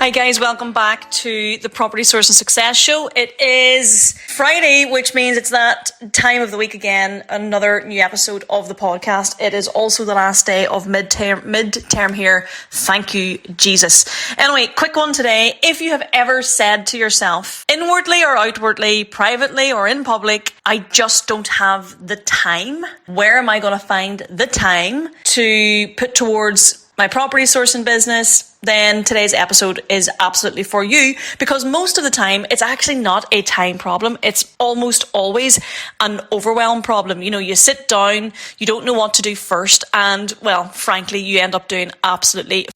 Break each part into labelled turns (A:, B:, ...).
A: Hi guys, welcome back to the Property Source and Success Show. It is Friday, which means it's that time of the week again, another new episode of the podcast. It is also the last day of mid-term here. Thank you, Jesus. Anyway, quick one today. If you have ever said to yourself, inwardly or outwardly, privately or in public, I just don't have the time. Where am I going to find the time to put towards my property sourcing business? Then today's episode is absolutely for you, because most of the time it's actually not a time problem. It's almost always an overwhelm problem. You know, you sit down, you don't know what to do first, and well, frankly, you end up doing absolutely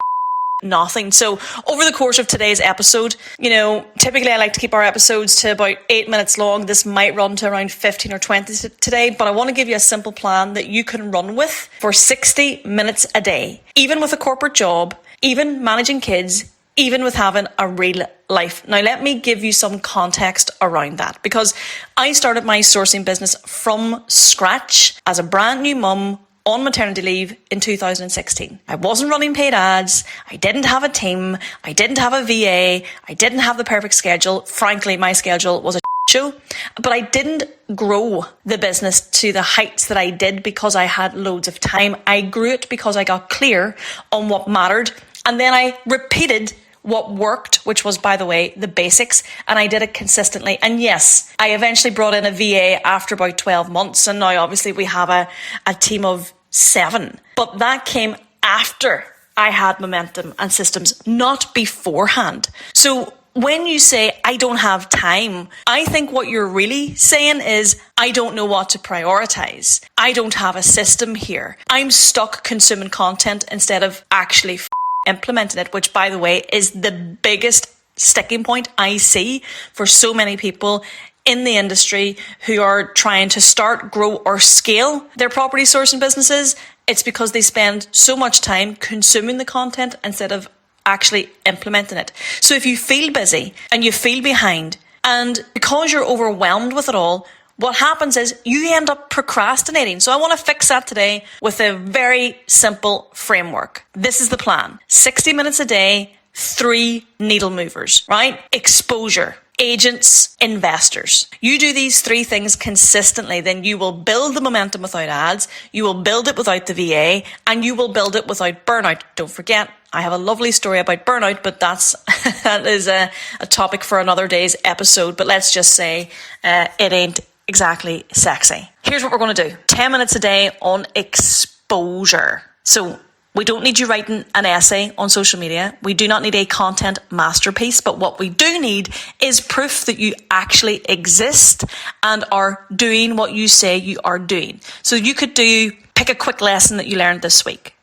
A: nothing. So over the course of today's episode, typically I like to keep our episodes to about 8 minutes long. This might run to around 15 or 20 today, but I want to give you a simple plan that you can run with for 60 minutes a day, even with a corporate job, even managing kids, even with having a real life. Now, let me give you some context around that, because I started my sourcing business from scratch as a brand new mum on maternity leave in 2016. I wasn't running paid ads. I didn't have a team. I didn't have a VA. I didn't have the perfect schedule. Frankly, my schedule was a show, but I didn't grow the business to the heights that I did because I had loads of time. I grew it because I got clear on what mattered, and then I repeated what worked, which was, by the way, the basics, and I did it consistently. And yes, I eventually brought in a VA after about 12 months, and now obviously we have a team of 7. But that came after I had momentum and systems, not beforehand. So when you say, I don't have time, I think what you're really saying is, I don't know what to prioritize. I don't have a system here. I'm stuck consuming content instead of actually implementing it, which, by the way, is the biggest sticking point I see for so many people in the industry who are trying to start, grow, or scale their property sourcing businesses. It's because they spend so much time consuming the content instead of actually implementing it. So if you feel busy and you feel behind, and because you're overwhelmed with it all, what happens is you end up procrastinating. So I want to fix that today with a very simple framework. This is the plan. 60 minutes a day, 3 needle movers, right? Exposure, agents, investors. You do these 3 things consistently, then you will build the momentum without ads, you will build it without the VA, and you will build it without burnout. Don't forget, I have a lovely story about burnout, but that is a topic for another day's episode. But let's just say it ain't exactly sexy. Here's what we're going to do. 10 minutes a day on exposure. So we don't need you writing an essay on social media. We do not need a content masterpiece, but what we do need is proof that you actually exist and are doing what you say you are doing. So you could pick a quick lesson that you learned this week.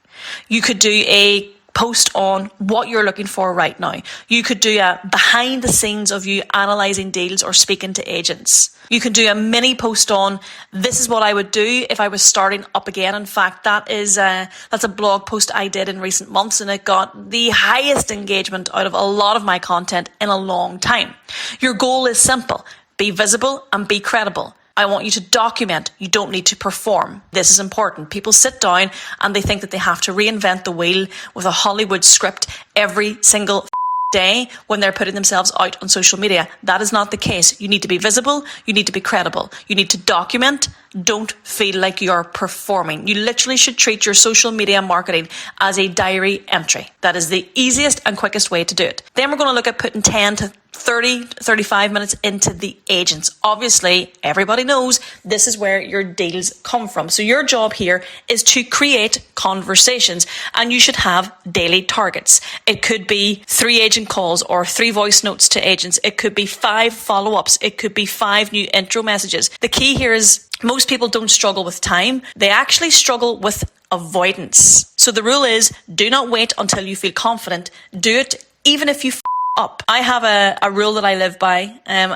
A: You could do a post on what you're looking for right now. You could do a behind the scenes of you analysing deals or speaking to agents. You can do a mini post on, this is what I would do if I was starting up again. In fact, that's a blog post I did in recent months, and it got the highest engagement out of a lot of my content in a long time. Your goal is simple. Be visible and be credible. I want you to document. You don't need to perform. This is important. People sit down and they think that they have to reinvent the wheel with a Hollywood script every single day when they're putting themselves out on social media. That is not the case. You need to be visible. You need to be credible. You need to document. Don't feel like you're performing. You literally should treat your social media marketing as a diary entry. That is the easiest and quickest way to do it. Then we're going to look at putting 10 to 30, 35 minutes into the agents. Obviously, everybody knows this is where your deals come from. So your job here is to create conversations, and you should have daily targets. It could be 3 agent calls or 3 voice notes to agents. It could be 5 follow-ups. It could be 5 new intro messages. The key here is most people don't struggle with time. They actually struggle with avoidance. So the rule is, do not wait until you feel confident. Do it even if you up. I have a rule that I live by, and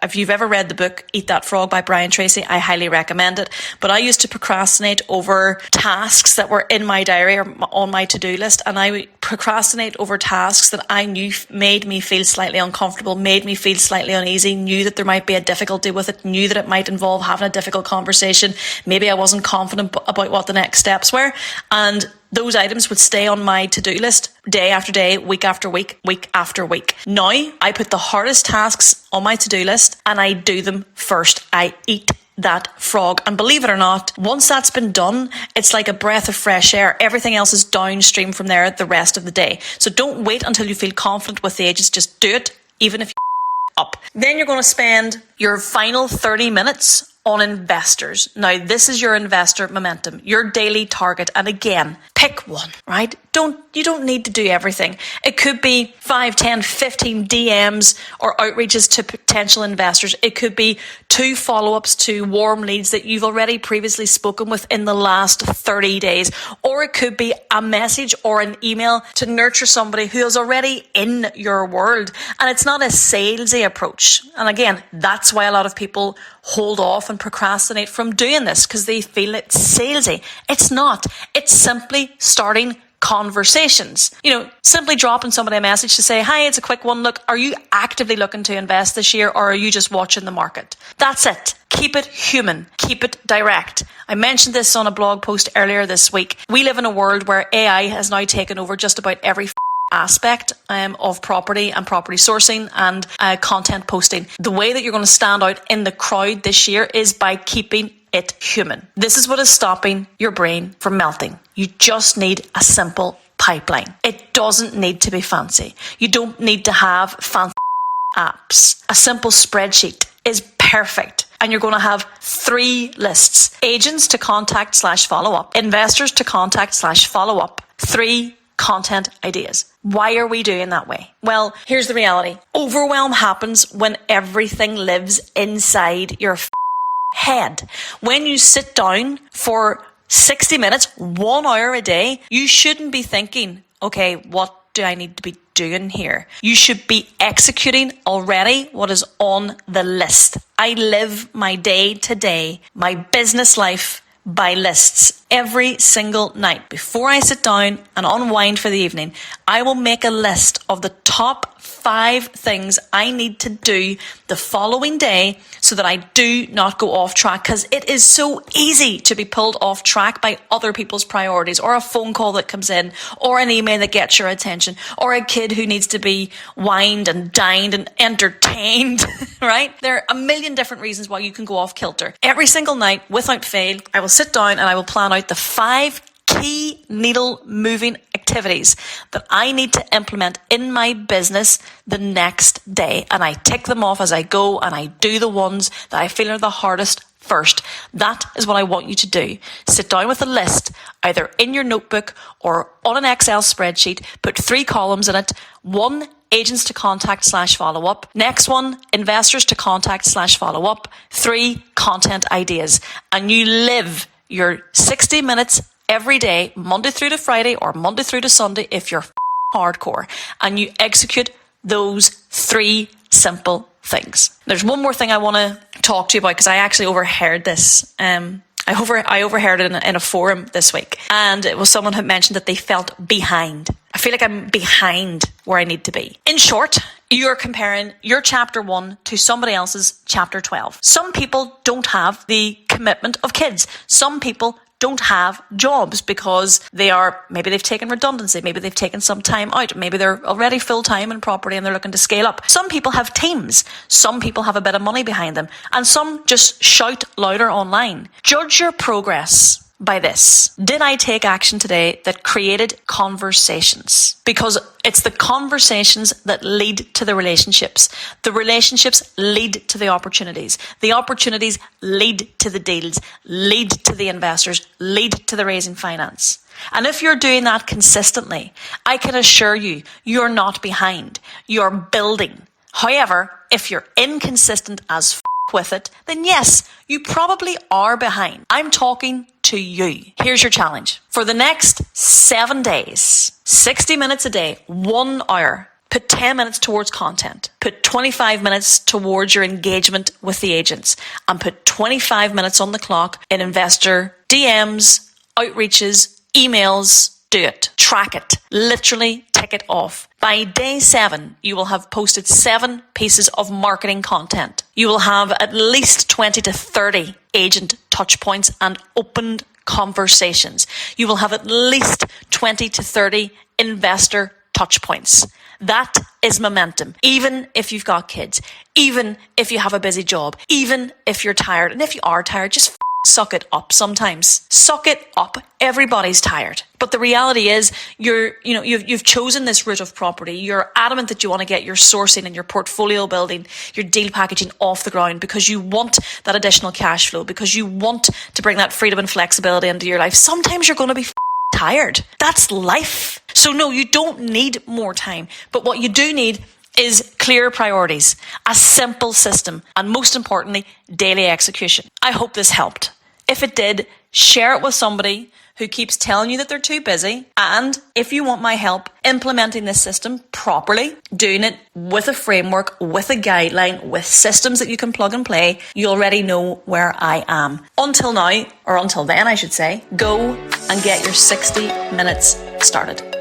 A: if you've ever read the book Eat That Frog by Brian Tracy, I highly recommend it. But I used to procrastinate over tasks that were in my diary or on my to-do list, and I would procrastinate over tasks that I knew made me feel slightly uncomfortable, made me feel slightly uneasy, knew that there might be a difficulty with it, knew that it might involve having a difficult conversation. Maybe I wasn't confident about what the next steps were, and those items would stay on my to-do list day after day, week after week, week after week. Now, I put the hardest tasks on my to-do list and I do them first. I eat that frog. And believe it or not, once that's been done, it's like a breath of fresh air. Everything else is downstream from there the rest of the day. So don't wait until you feel confident with the agents. Just do it, even if you up. Then you're going to spend your final 30 minutes on investors. Now, this is your investor momentum, your daily target. And again, pick one, right? You don't need to do everything. It could be 5, 10, 15 DMs or outreaches to potential investors. It could be 2 follow-ups to warm leads that you've already previously spoken with in the last 30 days. Or it could be a message or an email to nurture somebody who is already in your world. And it's not a salesy approach. And again, that's why a lot of people hold off and procrastinate from doing this, because they feel it's salesy. It's not. It's simply starting conversations. Simply dropping somebody a message to say, hi, it's a quick one. Look, are you actively looking to invest this year, or are you just watching the market? That's it. Keep it human. Keep it direct. I mentioned this on a blog post earlier this week. We live in a world where AI has now taken over just about every aspect of property and property sourcing and content posting. The way that you're going to stand out in the crowd this year is by keeping it human. This is what is stopping your brain from melting. You just need a simple pipeline. It doesn't need to be fancy. You don't need to have fancy apps. A simple spreadsheet is perfect. And you're going to have 3 lists: agents to contact / follow up, investors to contact / follow up, 3 content ideas. Why are we doing that way? Well, here's the reality. Overwhelm happens when everything lives inside your head. When you sit down for 60 minutes, 1 hour a day, you shouldn't be thinking, okay, what do I need to be doing here? You should be executing already what is on the list. I live my day to day, my business life by lists. Every single night before I sit down and unwind for the evening, I will make a list of the top 5 things I need to do the following day so that I do not go off track, because it is so easy to be pulled off track by other people's priorities, or a phone call that comes in, or an email that gets your attention, or a kid who needs to be wined and dined and entertained, right? There are a million different reasons why you can go off kilter. Every single night, without fail, I will sit down and I will plan out the 5 key needle moving activities that I need to implement in my business the next day. And I tick them off as I go, and I do the ones that I feel are the hardest first. That is what I want you to do. Sit down with a list, either in your notebook or on an Excel spreadsheet. Put 3 columns in it. 1, agents to contact / follow up. Next one, investors to contact / follow up. 3, content ideas. And you live your 60 minutes every day, Monday through to Friday or Monday through to Sunday if you're hardcore, and you execute those 3 simple things. There's one more thing I want to talk to you about, because I actually overheard this. I overheard it in a forum this week, and it was someone who mentioned that they felt behind. I feel like I'm behind where I need to be. In short, you're comparing your chapter 1 to somebody else's chapter 12. Some people don't have the commitment of kids. Some people don't have jobs because maybe they've taken redundancy, maybe they've taken some time out, maybe they're already full-time in property and they're looking to scale up. Some people have teams, some people have a bit of money behind them, and some just shout louder online. Judge your progress by this. Did I take action today that created conversations? Because it's the conversations that lead to the relationships. The relationships lead to the opportunities. The opportunities lead to the deals, lead to the investors, lead to the raising finance. And if you're doing that consistently, I can assure you, you're not behind. You're building. However, if you're inconsistent as with it, then yes, you probably are behind. I'm talking to you. Here's your challenge. For the next 7 days, 60 minutes a day, 1 hour, put 10 minutes towards content. Put 25 minutes towards your engagement with the agents, and put 25 minutes on the clock in investor DMs, outreaches, emails. Do it. Track it. Literally tick it off. By day 7, you will have posted 7 pieces of marketing content. You will have at least 20 to 30 agent touch points and opened conversations. You will have at least 20 to 30 investor touch points. That is momentum. Even if you've got kids, even if you have a busy job, even if you're tired. And if you are tired, just suck it up sometimes. Suck it up. Everybody's tired. But the reality is you've chosen this route of property. You're adamant that you want to get your sourcing and your portfolio building, your deal packaging off the ground because you want that additional cash flow, because you want to bring that freedom and flexibility into your life. Sometimes you're going to be tired. That's life. So no, you don't need more time. But what you do need is clear priorities, a simple system, and most importantly, daily execution. I hope this helped. If it did, share it with somebody who keeps telling you that they're too busy. And if you want my help implementing this system properly, doing it with a framework, with a guideline, with systems that you can plug and play, you already know where I am. Until now, or until then I should say, go and get your 60 minutes started.